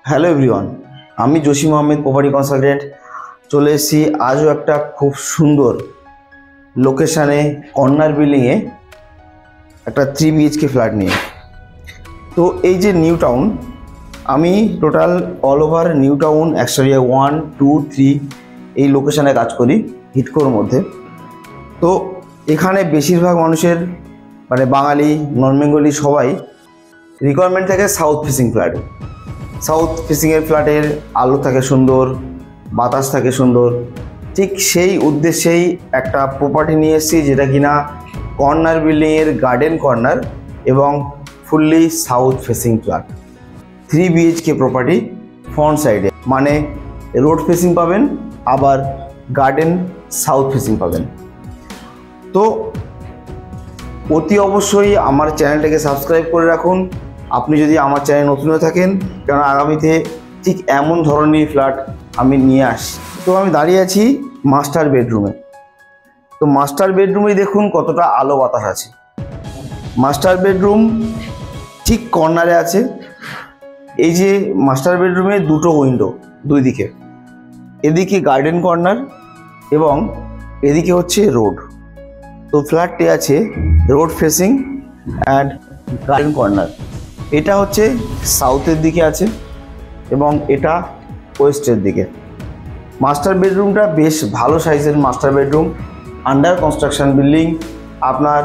Hello everyone, আমি Jasim Ahmed property consultant চলে এসেছি আজও একটা খুব সুন্দর লোকেশানে কর্নার বিল্ডিংয়ে একটা 3 BHK ফ্ল্যাট নিয়ে। তো এই যে নিউ টাউন, আমি total all over new town এক্সটেরিয়া 1, 2, 3 এই লোকেশানে কাজ করি হিটকোর মধ্যে। তো এখানে বেশিরভাগ মানুষের মানে বাঙালি নন বেঙ্গলি সবাই রিকোয়ারমেন্ট থাকে সাউথ ফেসিং ফ্ল্যাটে। সাউথ ফেসিংয়ের ফ্ল্যাটের আলো থাকে সুন্দর, বাতাস থাকে সুন্দর। ঠিক সেই উদ্দেশ্যেই একটা প্রপার্টি নিয়ে এসেছি যেটা কিনা কর্নার বিল্ডিংয়ের গার্ডেন কর্নার এবং fully south facing flat, 3 BHK property front সাইডে, মানে রোড ফেসিং পাবেন আবার গার্ডেন সাউথ ফেসিং পাবেন। তো অতি অবশ্যই আমার চ্যানেলটাকে সাবস্ক্রাইব করে রাখুন আপনি যদি আমার চ্যানেল নতুন হয়ে থাকেন, কারণ আগামীতে ঠিক এমন ধরনের ফ্ল্যাট আমি নিয়ে আসি। তো আমি দাঁড়িয়ে আছি মাস্টার বেডরুমে। তো মাস্টার দুমে দেখুন কতটা আলো বাতাস আছে। মাস্টার বেডরুম ঠিক কর্নারে আছে। এই যে মাস্টার বেডরুমে দুটো উইন্ডো, দুই দিকে, এদিকে গার্ডেন কর্নার এবং এদিকে হচ্ছে রোড। তো ফ্ল্যাটটি আছে road facing and garden corner. এটা হচ্ছে সাউথের দিকে আছে এবং এটা ওয়েস্টের দিকে। মাস্টার বেডরুমটা বেশ ভালো সাইজের master bedroom, under construction building. আপনার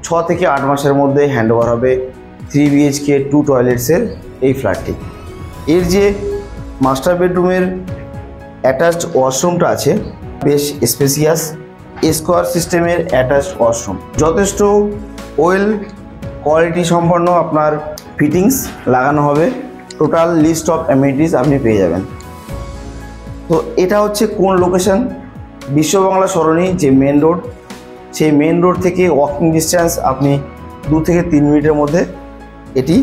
6 থেকে 8 মাসের মধ্যে হ্যান্ডওভার হবে 3 BHK 2 টয়লেটসের এই ফ্ল্যাটটি। এর যে মাস্টার বেডরুমের অ্যাটাচড ওয়াশরুমটা আছে বেশ স্পেসিয়াস, স্কোয়ার সিস্টেমের অ্যাটাচড ওয়াশরুম, যথেষ্ট ওয়েল কোয়ালিটি সম্পন্ন আপনার ফিটিংস লাগানো হবে। টোটাল লিস্ট অফ অ্যামিনিটিস আপনি পেয়ে যাবেন। তো এটা হচ্ছে কোন লোকেশন? বিশ্ববাংলা সরণি যে মেন রোড, সেই মেন রোড থেকে ওয়াকিং ডিস্টেন্স আপনি 2 থেকে 3 মিনিটের মধ্যে এটি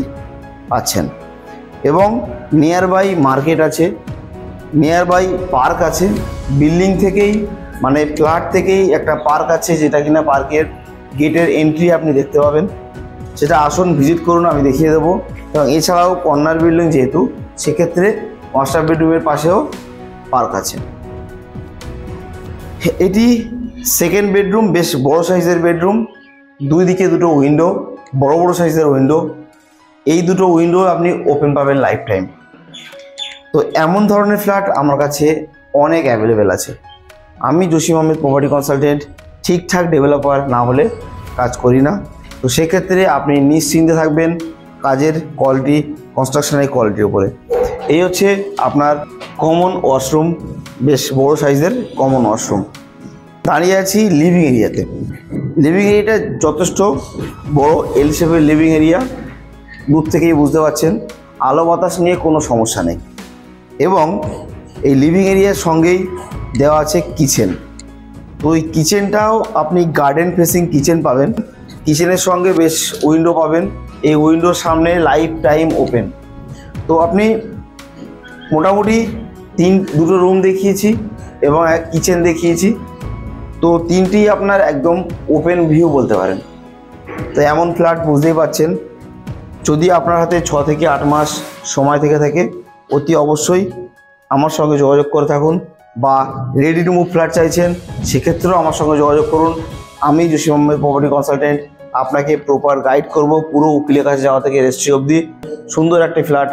পাচ্ছেন। এবং নিয়ার বাই মার্কেট আছে, নিয়ার বাই পার্ক আছে। বিল্ডিং থেকেই মানে ফ্ল্যাট থেকেই একটা পার্ক আছে, যেটা কিনা পার্কের গেটের এন্ট্রি আপনি দেখতে পাবেন। সেটা আসুন ভিজিট করুন, আমি দেখিয়ে দেবো। এবং এছাড়াও কর্নার বিল্ডিং যেহেতু, সেক্ষেত্রে মাস্টার বেডরুমের পাশেও পার্ক আছে। এটি সেকেন্ড বেডরুম, বেশ বড় সাইজের বেডরুম, দুই দিকে দুটো উইন্ডো, বড় বড় সাইজের উইন্ডো। এই দুটো উইন্ডো আপনি ওপেন পাবেন লাইফ টাইম। তো এমন ধরনের ফ্ল্যাট আমার কাছে অনেক অ্যাভেলেবেল আছে। আমি জসিম আহমেদ প্রপার্টি কনসালটেন্ট ঠিকঠাক ডেভেলপার না হলে কাজ করি না। তো সেক্ষেত্রে আপনি নিশ্চিন্তে থাকবেন কাজের কোয়ালিটি, কনস্ট্রাকশনের কোয়ালিটির উপরে। এই হচ্ছে আপনার কমন ওয়াশরুম, বেশ বড় সাইজের কমন ওয়াশরুম। দাঁড়িয়ে আছি লিভিং এরিয়াতে। লিভিং এরিয়াটা যথেষ্ট বড় এল শেপের লিভিং এরিয়া, দূর থেকেই বুঝতে পারছেন। আলো বাতাস নিয়ে কোনো সমস্যা নেই। এবং এই লিভিং এরিয়ার সঙ্গেই দেওয়া আছে কিচেন। তো এই কিচেনটাও আপনি গার্ডেন ফেসিং কিচেন পাবেন। কিচেনের সঙ্গে বেশ উইন্ডো পাবেন, এই উইন্ডোর সামনে লাইফ টাইম ওপেন। তো আপনি মোটামুটি দুটো রুম দেখিয়েছি এবং এক কিচেন দেখিয়েছি। তো তিনটি আপনার একদম ওপেন ভিউ বলতে পারেন। তো এমন ফ্ল্যাট বুঝতেই পারছেন, যদি আপনার হাতে 6 থেকে 8 মাস সময় থেকে থাকে, অতি অবশ্যই আমার সঙ্গে যোগাযোগ করে থাকুন। বা রেডি টু মুভ ফ্ল্যাট চাইছেন, সেক্ষেত্রেও আমার সঙ্গে যোগাযোগ করুন। আমি জসিম আহমেদ প্রপার্টি কনসালটেন্ট আপনাকে প্রপার গাইড করব, পুরো উকিলের কাছে যাওয়া থেকে রেজিস্ট্রি অবধি, সুন্দর একটি ফ্ল্যাট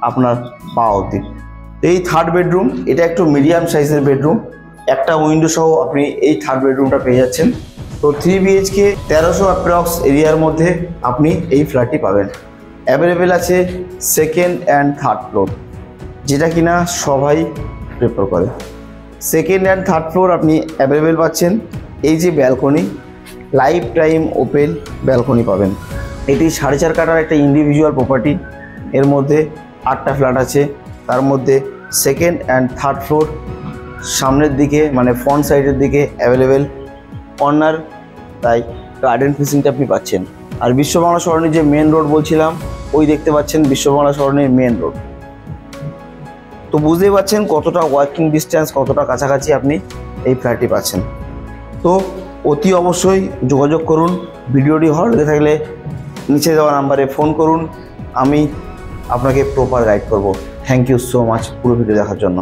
আপনার পাওয়া অবধি। এই থার্ড বেডরুম, এটা একটু মিডিয়াম সাইজের বেডরুম, একটা উইন্ডো সহ আপনি এই থার্ড বেডরুমটা পেয়ে যাচ্ছেন। তো 3 BHK 1300 অ্যাপ্রক্স এরিয়ার মধ্যে আপনি এই ফ্ল্যাটটি পাবেন। অ্যাভেলেবেল আছে সেকেন্ড অ্যান্ড থার্ড ফ্লোর, যেটা কিনা সবাই প্রেফার করে। সেকেন্ড অ্যান্ড থার্ড ফ্লোর আপনি অ্যাভেলেবেল পাচ্ছেন। এই যে balcony, life time open balcony পাবেন। এটি 4.5 কাঠার একটা ইন্ডিভিজুয়াল প্রপার্টি। এর মধ্যে 8টা ফ্ল্যাট আছে, তার মধ্যে সেকেন্ড অ্যান্ড থার্ড ফ্লোর সামনের দিকে মানে ফ্রন্ট সাইডের দিকে অ্যাভেলেবেল, কর্নার, তাই গার্ডেন ফেসিংটা আপনি পাচ্ছেন। আর বিশ্ববাংলা সরণির যে মেন রোড বলছিলাম, ওই দেখতে পাচ্ছেন বিশ্ববাংলা সরণির মেন রোড। তো বুঝতেই পারছেন কতটা ওয়াকিং ডিস্টেন্স, কতটা কাছাকাছি আপনি এই ফ্ল্যাটটি পাচ্ছেন। তো অতি অবশ্যই যোগাযোগ করুন। ভিডিওটি ভালো লেগে থাকলে নিচে দেওয়া নাম্বারে ফোন করুন, আমি আপনাকে প্রপার গাইড করব। থ্যাংক ইউ সো মাচ পুরো ভিডিও দেখার জন্য।